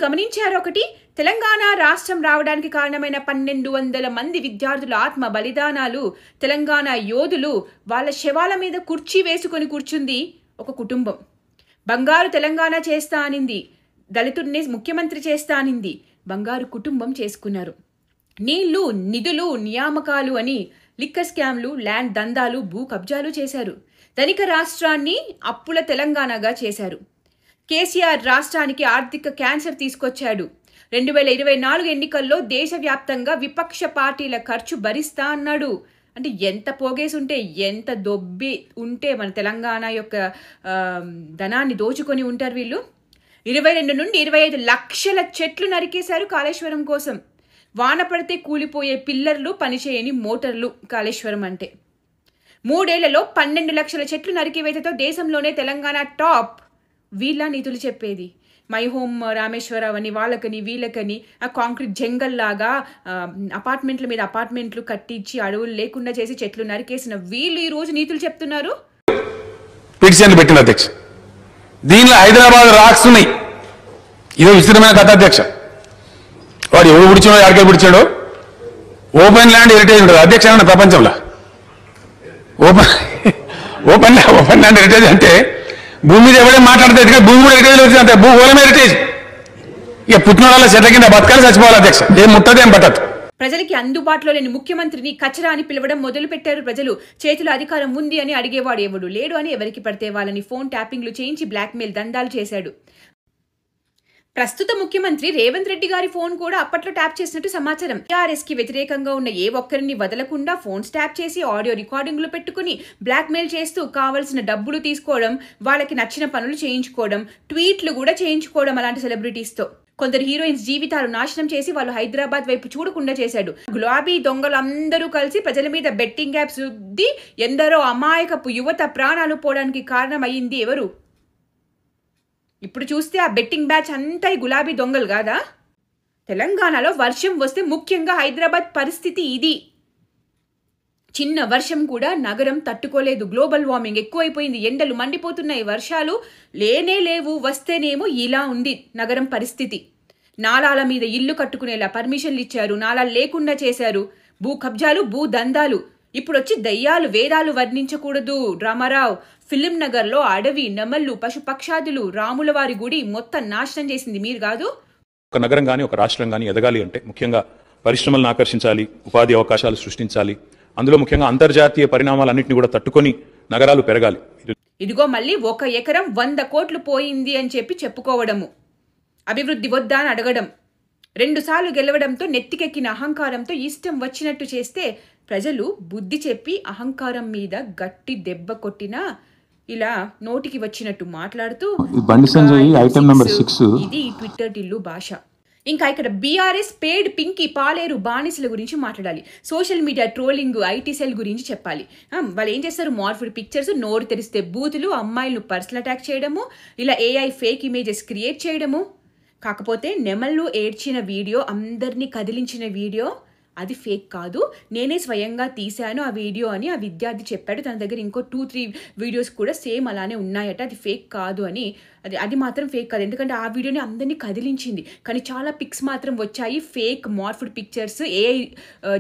గమనించారు ఒకటి, తెలంగాణ రాష్ట్రం రావడానికి కారణమైన 1200 మంది విద్యార్థుల ఆత్మ బలిదానాలు, తెలంగాణ యోధులు వాళ్ళ శవాల మీద కుర్చీ వేసుకొని కూర్చుంది ఒక కుటుంబం. బంగారు తెలంగాణ చేస్తా అనింది, దళితుడిని ముఖ్యమంత్రి చేస్తా అనింది, బంగారు కుటుంబం చేసుకున్నారు. నీళ్లు, నిధులు, నియామకాలు అని లిక్కర్ స్కామ్లు, ల్యాండ్ దందాలు, భూ కబ్జాలు చేశారు. ధనిక రాష్ట్రాన్ని అప్పుల తెలంగాణగా చేశారు. కేసీఆర్ రాష్ట్రానికి ఆర్థిక క్యాన్సర్ తీసుకొచ్చాడు. 2024 ఎన్నికల్లో దేశవ్యాప్తంగా విపక్ష పార్టీల ఖర్చు భరిస్తా అన్నాడు. అంటే ఎంత పోగేసి ఉంటే, ఎంత దొబ్బి ఉంటే మన తెలంగాణ యొక్క ధనాన్ని దోచుకొని ఉంటారు వీళ్ళు. 22 నుండి 25 లక్షల చెట్లు నరికేశారు కాళేశ్వరం కోసం. వాన పడితే కూలిపోయే పిల్లర్లు, పనిచేయని మోటార్లు కాళేశ్వరం అంటే. 3 ఏళ్లలో 12 లక్షల చెట్లు నరికివేతతో దేశంలోనే తెలంగాణ టాప్. వీళ్ళ నిధులు చెప్పేది. మై హోమ్ రామేశ్వరరావు అని, వాళ్ళకని వీళ్ళకని ఆ కాంక్రీట్ జంగల్ లాగా అపార్ట్మెంట్ల మీద అపార్ట్మెంట్లు కట్టించి అడవులు లేకుండా చేసి చెట్లు నరికేసిన వీళ్ళు ఈ రోజు నీతులు చెప్తున్నారు. పిటిషన్లు పెట్టిన అధ్యక్ష, దీనిలో హైదరాబాద్ రాక్స్ ఉన్నాయి. ఇదో విస్తృతమైన కథ అధ్యక్ష. వాడు ఎవరు పిడిచాడో, ఎక్కడికి పిడిచాడో. ఓపెన్ ల్యాండ్ హెరిటేజ్ ఉంటుంది అధ్యక్ష ప్రపంచంలో. ఓపెన్ ల్యాండ్ హెరిటేజ్ అంటే భూమి మీద ఎవడే మాట్లాడితే భూమి కూడా హెరిటేజ్ వచ్చింది అంతే. భూగోళం హెరిటేజ్. ఇక పుట్టిన వాళ్ళ చెట్ల కింద బతకాలి, చచ్చిపోవాలి అధ్యక్ష. ఏం ముట్టదు, ఏం పట్టదు. ప్రజలకి అందుబాటులో లేని ముఖ్యమంత్రిని కచరా అని పిలవడం మొదలు పెట్టారు ప్రజలు. చేతిలో అధికారం ఉంది అని అడిగేవాడు ఎవడు లేడు అని ఎవరికి పడితే వాళ్ళని ఫోన్ ట్యాపింగ్లు చేయించి బ్లాక్మెయిల్ దందాలు చేశాడు. ప్రస్తుత ముఖ్యమంత్రి రేవంత్ రెడ్డి గారి ఫోన్ కూడా అప్పట్లో ట్యాప్ చేసినట్టు సమాచారం. టీఆర్ఎస్ కి వ్యతిరేకంగా ఉన్న ఏ ఒక్కరిని వదలకుండా ఫోన్స్ ట్యాప్ చేసి ఆడియో రికార్డింగ్లు పెట్టుకుని బ్లాక్మెయిల్ చేస్తూ కావలసిన డబ్బులు తీసుకోవడం, వాళ్ళకి నచ్చిన పనులు చేయించుకోవడం, ట్వీట్లు కూడా చేయించుకోవడం అలాంటి సెలబ్రిటీస్తో. కొందరు హీరోయిన్స్ జీవితాలు నాశనం చేసి వాళ్ళు హైదరాబాద్ వైపు చూడకుండా చేశాడు. గులాబీ దొంగలందరూ కలిసి ప్రజల మీద బెట్టింగ్ యాప్స్ రుద్ది ఎందరో అమాయకపు యువత ప్రాణాలు పోవడానికి కారణం అయ్యింది ఎవరు? ఇప్పుడు చూస్తే ఆ బెట్టింగ్ బ్యాచ్ అంతా ఈ గులాబీ దొంగలు కాదా? తెలంగాణలో వర్షం వస్తే ముఖ్యంగా హైదరాబాద్ పరిస్థితి ఇది. చిన్న వర్షం కూడా నగరం తట్టుకోలేదు. గ్లోబల్ వార్మింగ్ ఎక్కువైపోయింది, ఎండలు మండిపోతున్నాయి, వర్షాలు లేనే లేవు, వస్తేనేమో ఇలా ఉంది నగరం పరిస్థితి. నాలాల మీద ఇల్లు కట్టుకునేలా పర్మిషన్లు ఇచ్చారు, నాలాలు లేకుండా చేశారు, భూ కబ్జాలు, భూ దందాలు. ఇప్పుడు వచ్చి దయ్యాలు వేదాలు వర్ణించకూడదు రామారావు. ఫిలిం నగర్లో అడవి, నెమళ్ళు, పశుపక్షాదులు, రాముల వారి గుడి మొత్తం నాశనం చేసింది మీరు కాదు. ఒక నగరం కానీ ఒక రాష్ట్రం కానీ ఎదగాలి అంటే ముఖ్యంగా పరిశ్రమలను ఆకర్షించాలి, ఉపాధి అవకాశాలు సృష్టించాలి. అందులో ముఖ్యంగా అంతర్జాతీయ పరిణామాలన్నింటినీ కూడా తట్టుకొని నగరాలు పెరగాలి. ఇదిగో మళ్ళీ 1 ఎకరం 100 కోట్లు పోయింది అని చెప్పుకోవడము, అభివృద్ధి వద్దా అని అడగడం, 2 సార్లు గెలవడంతో నెత్తికెక్కిన అహంకారంతో ఇష్టం వచ్చినట్టు చేస్తే ప్రజలు బుద్ధి చెప్పి అహంకారం మీద గట్టి దెబ్బ కొట్టినా ఇలా నోటికి వచ్చినట్టు మాట్లాడుతూ ఇది ట్విట్టర్ టిల్లు భాష. ఇంకా ఇక్కడ బీఆర్ఎస్ పేడ్ పింకీ పాలేరు బానిసల గురించి మాట్లాడాలి. Social media trolling, IT cell గురించి చెప్పాలి. వాళ్ళు ఏం చేస్తారు? మార్ఫుడ్ పిక్చర్స్, నోరు తెరిస్తే బూతులు, అమ్మాయిలను పర్సనల్ అటాక్ చేయడము, ఇలా ఏఐ ఫేక్ ఇమేజెస్ క్రియేట్ చేయడము. కాకపోతే నెమళ్ళు ఏడ్చిన వీడియో, అందరినీ కదిలించిన వీడియో అది ఫేక్ కాదు, నేనే స్వయంగా తీశాను ఆ వీడియో అని ఆ విద్యార్థి చెప్పాడు. తన దగ్గర ఇంకో 2-3 వీడియోస్ కూడా సేమ్ అలానే ఉన్నాయట, అది ఫేక్ కాదు అని. అది మాత్రం ఫేక్ కాదు, ఎందుకంటే ఆ వీడియోని అందరినీ కదిలించింది. కానీ చాలా పిక్స్ మాత్రం వచ్చాయి, fake morphed pictures, AI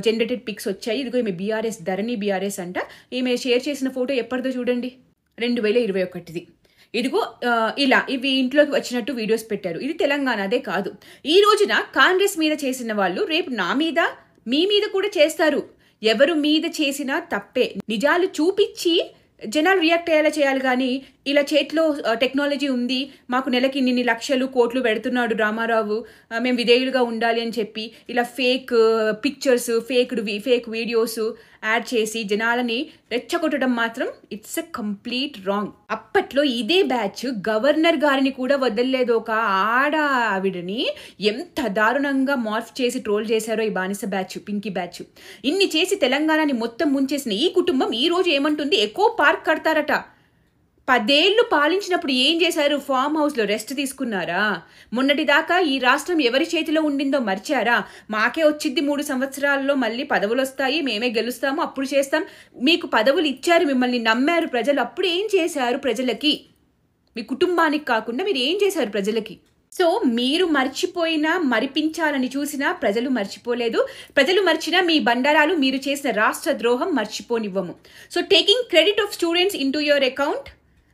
generated pics వచ్చాయి. ఇదిగో ఈమె బీఆర్ఎస్, ధరణి బీఆర్ఎస్ అంట. ఈమె షేర్ చేసిన ఫోటో ఎప్పటిదో చూడండి, 2021ది. ఇదిగో ఇలా ఇవి ఇంట్లోకి వచ్చినట్టు వీడియోస్ పెట్టారు. ఇది తెలంగాణదే కాదు. ఈ రోజున కాంగ్రెస్ మీద చేసిన వాళ్ళు రేపు నా మీద, మీ మీద కూడా చేస్తారు. ఎవరు మీద చేసినా తప్పే. నిజాలు చూపించి జనాలు రియాక్ట్ అయ్యేలా చేయాలి. కానీ ఇలా చేతిలో టెక్నాలజీ ఉంది, మాకు నెలకి ఇన్ని లక్షలు కోట్లు పెడుతున్నాడు రామారావు, మేము విధేయులుగా ఉండాలి అని చెప్పి ఇలా fake pictures, fake videos add చేసి జనాలని రెచ్చగొట్టడం మాత్రం ఇట్స్ ఎ కంప్లీట్ రాంగ్. అప్పట్లో ఇదే బ్యాచ్ గవర్నర్ గారిని కూడా వదలలేదు. ఒక ఆవిడని ఎంత దారుణంగా మార్ఫ్ చేసి ట్రోల్ చేశారో ఈ బానిస బ్యాచ్, పింకీ బ్యాచ్. ఇన్ని చేసి తెలంగాణని మొత్తం ముంచేసిన ఈ కుటుంబం ఈ రోజు ఏమంటుంది? Echo park కడతారట. 10 ఏళ్లు పాలించినప్పుడు ఏం చేశారు? ఫామ్ హౌస్లో రెస్ట్ తీసుకున్నారా? మొన్నటిదాకా ఈ రాష్ట్రం ఎవరి చేతిలో ఉండిందో మర్చారా? మాకే వచ్చింది 3 సంవత్సరాల్లో మళ్ళీ పదవులు వస్తాయి, మేమే గెలుస్తాము, అప్పుడు చేస్తాం. మీకు పదవులు ఇచ్చారు, మిమ్మల్ని నమ్మారు ప్రజలు. అప్పుడు ఏం చేశారు ప్రజలకి? మీ కుటుంబానికి కాకుండా మీరు ఏం చేశారు ప్రజలకి? సో మీరు మర్చిపోయినా మరిపించాలని చూసినా ప్రజలు మర్చిపోలేదు. ప్రజలు మర్చినా మీ బండారాలు, మీరు చేసిన రాష్ట్ర ద్రోహం మర్చిపోనివ్వము. So taking credit of students into your account,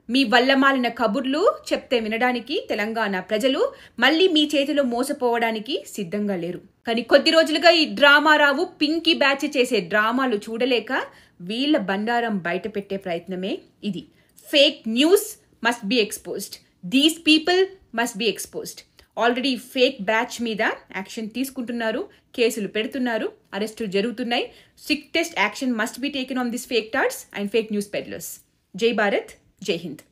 మీ వల్ల మాలిన కబుర్లు చెప్తే వినడానికి తెలంగాణ ప్రజలు మళ్ళీ మీ చేతిలో మోసపోవడానికి సిద్ధంగా లేరు. కానీ కొద్ది రోజులుగా ఈ డ్రామారావు పింకీ బ్యాచ్ చేసే డ్రామాలు చూడలేక వీళ్ళ బండారం బయట పెట్టే ప్రయత్నమే ఇది. Fake news must be exposed. These people must be exposed. Already fake batch మీద యాక్షన్ తీసుకుంటున్నారు, కేసులు పెడుతున్నారు, అరెస్టులు జరుగుతున్నాయి. Strictest action must be taken on this fake torts and fake news peddlers. జై భారత్, జై హింద్.